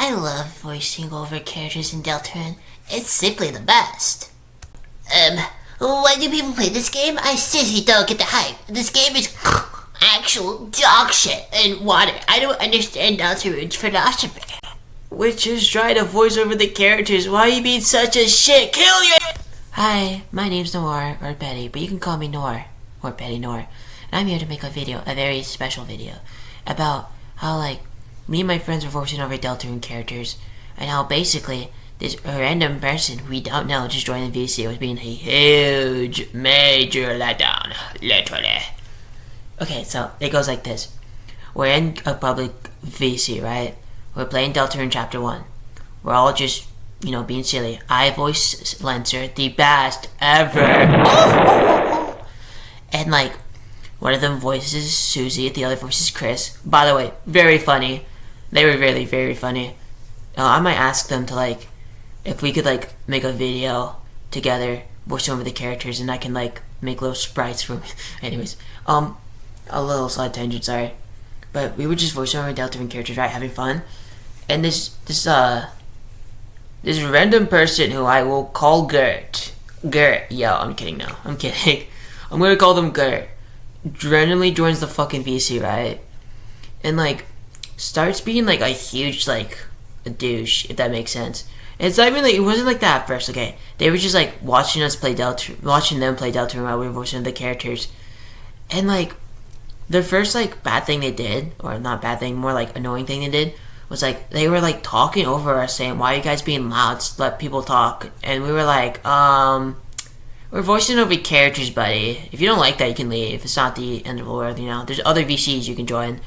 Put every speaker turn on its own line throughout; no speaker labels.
I love voicing over characters in Deltarune. It's simply the best. Why do people play this game? I seriously don't get the hype. This game is actual dog shit and water. I don't understand Deltarune's philosophy.
Which is trying to voice over the characters. Why are you being such a shit? Kill you!
Hi, my name's Noir, or Betty, but you can call me Noir, or Betty Noir. And I'm here to make a video, a very special video, about how, like, me and my friends are voicing over Deltarune characters, and how basically this random person who we don't know just joined the VC was being a huge, major letdown, literally. Okay, so it goes like this. We're in a public VC, right? We're playing Deltarune Chapter 1. We're all just, you know, being silly. I voice Lancer, the best ever. And, like, one of them voices Susie, the other voices Chris. By the way, very funny. They were really, very funny. I might ask them to, like, if we could, like, make a video together, voice over the characters, and I can, like, make little sprites for me. Anyways, a little side tangent, sorry. But we were just voicing over Deltarune characters, right, having fun. And this random person who I will call Gert, yo, I'm kidding now, I'm kidding. I'm gonna call them Gert. Randomly joins the fucking VC, right? And, like, starts being, like, a huge, like, a douche, if that makes sense. And it's not even, like, it wasn't like that at first, okay? They were just, like, watching them play Deltarune while we were voicing the characters. And, like, the first, like, bad thing they did, or not bad thing, more, like, annoying thing they did, was, like, they were, like, talking over us, saying, why are you guys being loud? Let people talk. And we were like, we're voicing over characters, buddy. If you don't like that, you can leave. It's not the end of the world, you know? There's other VCs you can join.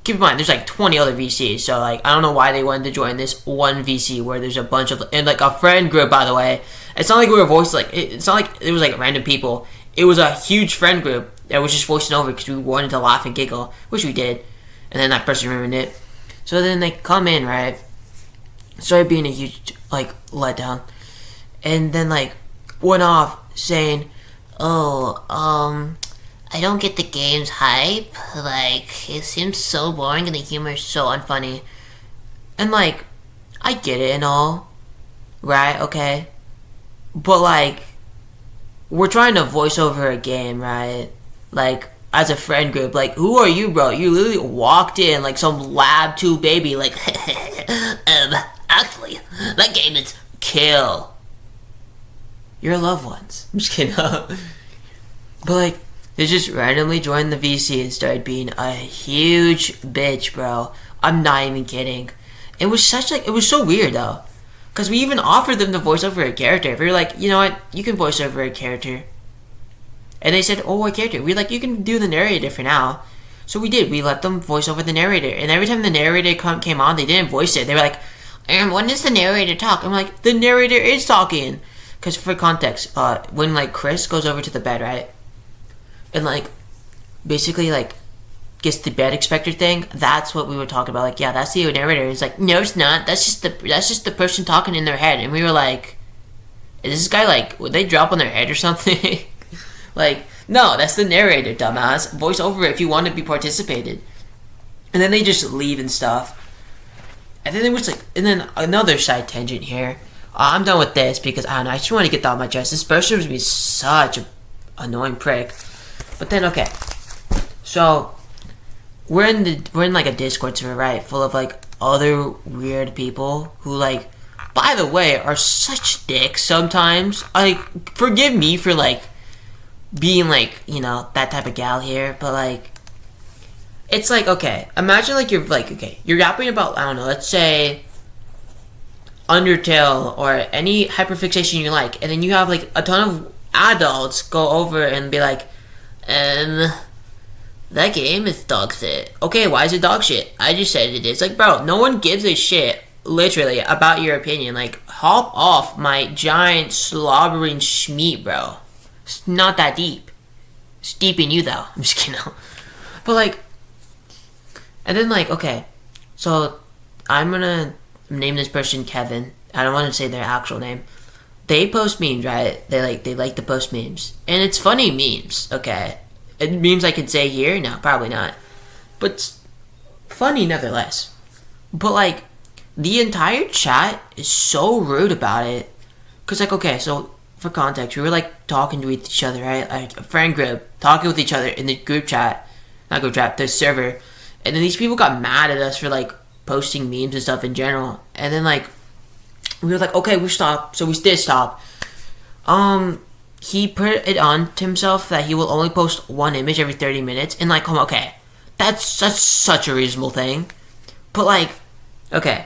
Keep in mind, there's, like, 20 other VCs, so, like, I don't know why they wanted to join this one VC where there's a bunch of, and, like, a friend group, by the way. It's not like we were voicing, like, it's not like it was, like, random people. It was a huge friend group that was just voicing over because we wanted to laugh and giggle, which we did. And then that person ruined it. So then they come in, right? Started being a huge, like, letdown. And then, like, went off saying,
I don't get the game's hype. Like, it seems so boring and the humor is so unfunny.
And, like, I get it and all, right? Okay. But, like, we're trying to voice over a game, right? Like, as a friend group, like, who are you, bro? You literally walked in like some Lab 2 baby, like,
Actually, that game is
kill your loved ones. I'm just kidding. But, like, they just randomly joined the VC and started being a huge bitch, bro. I'm not even kidding. It was so weird, though. Because we even offered them to voice over a character. We were like, you know what? You can voice over a character. And they said, oh, what character? We were like, you can do the narrator for now. So we did. We let them voice over the narrator. And every time the narrator came on, they didn't voice it. They were like, when does the narrator talk? I'm like, the narrator is talking. Because for context, when, like, Chris goes over to the bed, right? And, like, basically, like, gets the bed expector thing, that's what we were talking about. Like, yeah, that's the narrator. It's like, no, it's not. That's just the person talking in their head. And we were like, is this guy, like, would they drop on their head or something? Like, no, that's the narrator, dumbass. Voice over it if you want to be participated. And then they just leave and stuff. And then there was, like, and then another side tangent here. I'm done with this because, I don't know, I just want to get that off my chest. This person was being such a annoying prick. But then, okay. So, we're in like a Discord server, right? Full of, like, other weird people who, like, by the way, are such dicks sometimes. Like, forgive me for, like, being, like, you know, that type of gal here, but, like, it's like, okay, imagine, like, you're yapping about, I don't know, let's say Undertale or any hyperfixation you like, and then you have, like, a ton of adults go over and be like, that game is dog shit. Okay, why is it dog shit? I just said it is. Like, bro, no one gives a shit, literally, about your opinion. Like, hop off my giant slobbering schmeat, bro. It's not that deep. It's deep in you, though. I'm just kidding. But, like, and then, like, okay, so I'm gonna name this person Kevin. I don't want to say their actual name. They post memes, right? They like to post memes. And it's funny memes, okay? And memes I can say here? No, probably not. But it's funny nevertheless. But, like, the entire chat is so rude about it. Cause like, okay, so for context, we were like talking to each other, right? Like a friend group talking with each other in the group chat, not group chat, the server, and then these people got mad at us for like posting memes and stuff in general, and then like we were like, okay, we stop. So we did stop. He put it on to himself that he will only post one image every 30 minutes, and like, okay, that's such a reasonable thing, but like, okay,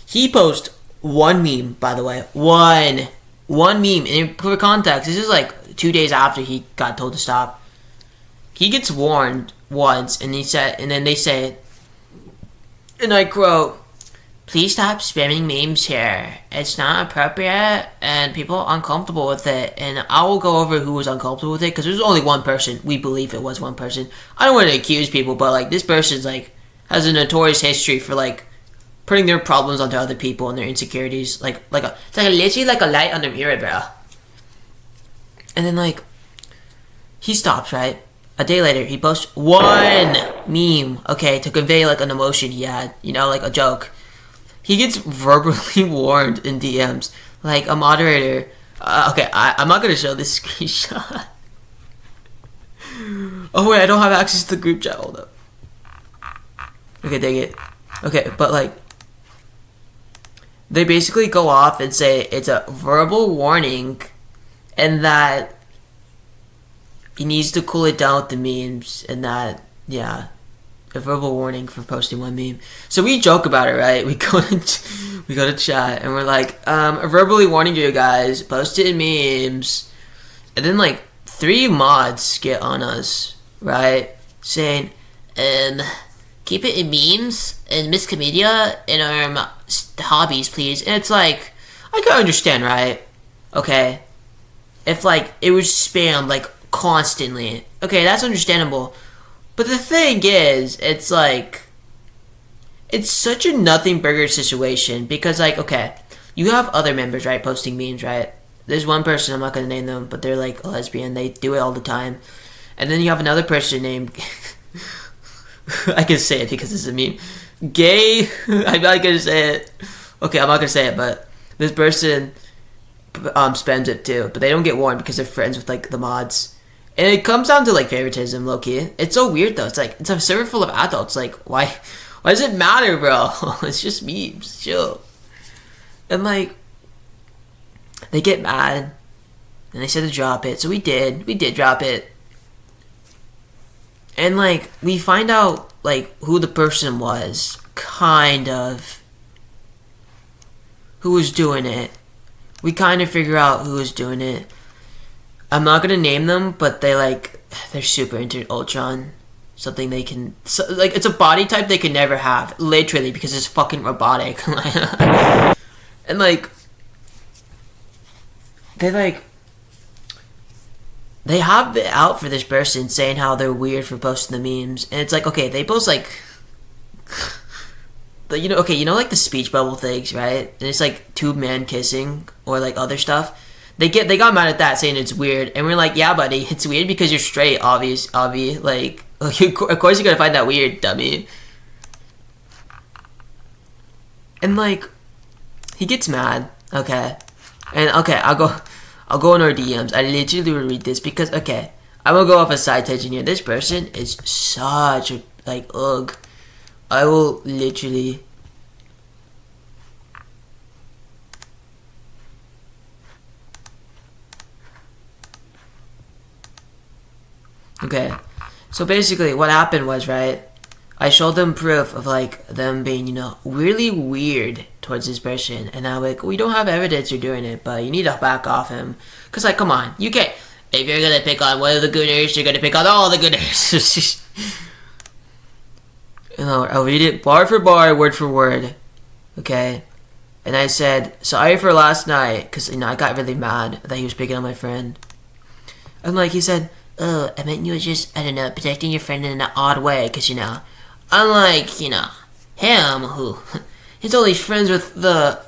he posts one meme, by the way, one meme, and for context, this is like 2 days after he got told to stop. He gets warned once, and then they say, and I quote, "Please stop spamming memes here. It's not appropriate, and people are uncomfortable with it." And I will go over who was uncomfortable with it, because there's only one person. We believe it was one person. I don't want to accuse people, but like this person's like has a notorious history for like putting their problems onto other people and their insecurities. It's like literally like a light on the mirror, bro. And then like he stops, right? A day later, he posts one meme, okay, to convey like an emotion he had, like a joke. He gets verbally warned in DMs, like a moderator. Okay, I'm not gonna show this screenshot. Oh wait, I don't have access to the group chat. Hold up. Okay, dang it. Okay, but like, they basically go off and say it's a verbal warning, and that he needs to cool it down with the memes, and that, yeah, a verbal warning for posting one meme. So we joke about it, right? We go to chat, and we're like, verbally warning you guys, post it in memes. And then like 3 mods get on us, right? Saying, keep it in memes and Miss Comedia in our hobbies, please. And it's like, I can understand, right? Okay. If like it was spammed like constantly, okay, that's understandable. But the thing is, it's like, it's such a nothing burger situation, because like, okay, you have other members, right, posting memes, right? There's one person, I'm not gonna name them, but they're like a lesbian, they do it all the time. And then you have another person named I can say it because it's a meme, gay. I'm not gonna say it. Okay, I'm not gonna say it, but this person spams it too, but they don't get warned because they're friends with like the mods. And it comes down to like favoritism, low-key. It's so weird though. It's like, it's a server full of adults. Like, why does it matter, bro? It's just memes. Chill. And like, they get mad, and they said to drop it. So we did drop it. And like, we find out like who the person was, kind of, who was doing it. We kind of figure out who was doing it. I'm not gonna name them, but they're super into Ultron. Something they can, like, it's a body type they can never have, literally, because it's fucking robotic. And like, they have it out for this person, saying how they're weird for posting the memes, and it's like, okay, they post like, you know like the speech bubble things, right? And it's like 2 men kissing or like other stuff. They got mad at that, saying it's weird, and we're like, yeah, buddy, it's weird because you're straight, obvi. Like, of course you're gonna find that weird, dummy. And like, he gets mad, okay, and okay, I'll go in our DMs. I literally will read this because, okay, I'm gonna go off a side tangent here. This person is such a like, ugh. I will literally. Okay, so basically what happened was, right, I showed them proof of like them being, really weird towards this person, and I'm like, we don't have evidence you're doing it, but you need to back off him, cause like, come on, you can't, if you're gonna pick on one of the gooners, you're gonna pick on all the gooners. I'll read it bar for bar, word for word, okay? And I said, sorry for last night, cause I got really mad that he was picking on my friend. And like, he said, oh, I meant you were just, I don't know, protecting your friend in an odd way, because, unlike, him, who, he's only friends with the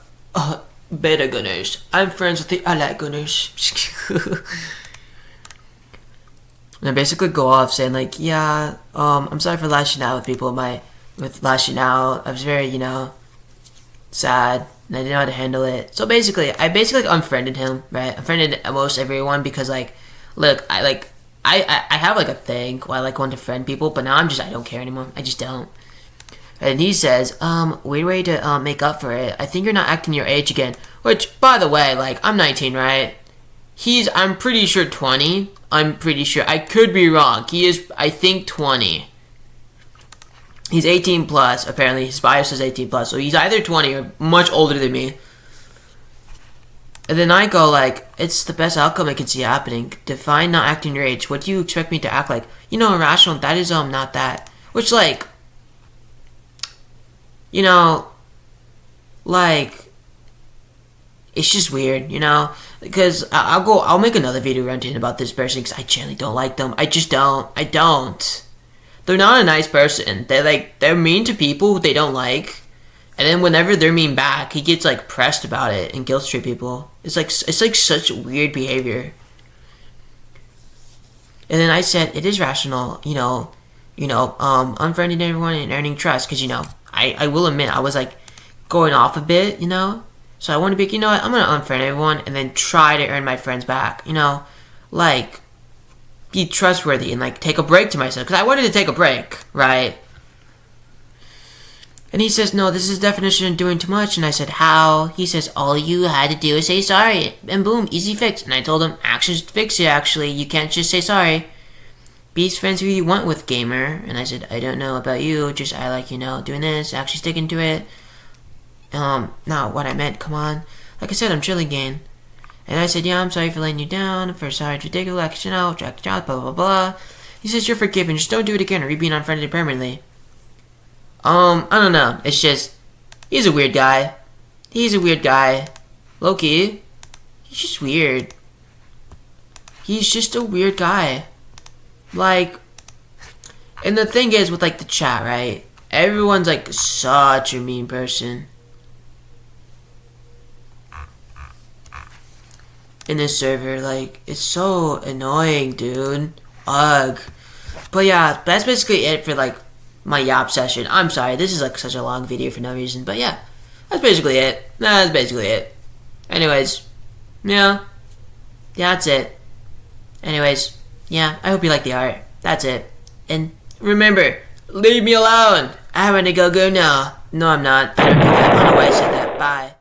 beta gunners. I'm friends with the allied gunners. And I basically go off saying, like, yeah, I'm sorry for lashing out with people, with lashing out. I was very, sad, and I didn't know how to handle it. So basically, I unfriended him, right? Unfriended most everyone because like, look, I have like a thing where I like want to friend people, but now I don't care anymore. I just don't. And he says, weird way to make up for it. I think you're not acting your age again. Which, by the way, like, I'm 19, right? I'm pretty sure 20. I'm pretty sure. I could be wrong. He is, I think, 20. He's 18 plus, apparently. His bio says 18 plus. So he's either 20 or much older than me. And then I go like, it's the best outcome I can see happening. Define not acting your age. What do you expect me to act like? You know, irrational. That is, not that. Which, like, you know, like, it's just weird, you know? Because I'll make another video ranting about this person because I genuinely don't like them. I just don't. I don't. They're not a nice person. They're mean to people who they don't like. And then whenever they're mean back, he gets like pressed about it and guilt trip people. It's like such weird behavior. And then I said it is rational, unfriending everyone and earning trust because I will admit I was like going off a bit, So I want to be, what, I'm gonna unfriend everyone and then try to earn my friends back, like be trustworthy and like take a break to myself because I wanted to take a break, right? And he says, no, this is the definition of doing too much. And I said, how? He says, all you had to do is say sorry. And boom, easy fix. And I told him, actions fix it, actually. You can't just say sorry. Be friends who you want with, gamer. And I said, I don't know about you. Just, I like, doing this, actually sticking to it. Not what I meant, come on. Like I said, I'm chilling again. And I said, yeah, I'm sorry for letting you down. For sorry to take a action out, track the job, blah, blah, blah. He says, you're forgiven. Just don't do it again or you're being unfriended permanently. I don't know. It's just, he's a weird guy. He's a weird guy. Loki, he's just weird. He's just a weird guy. Like, and the thing is with like the chat, right? Everyone's like such a mean person. In this server, like, it's so annoying, dude. Ugh. But yeah, that's basically it for like my Yap session. I'm sorry, this is like such a long video for no reason, but yeah, that's basically it. Anyways, yeah, that's it. Anyways, yeah, I hope you like the art. That's it. And remember, leave me alone. I want to go now. No, I'm not. I don't do that. I don't know why I said that. Bye.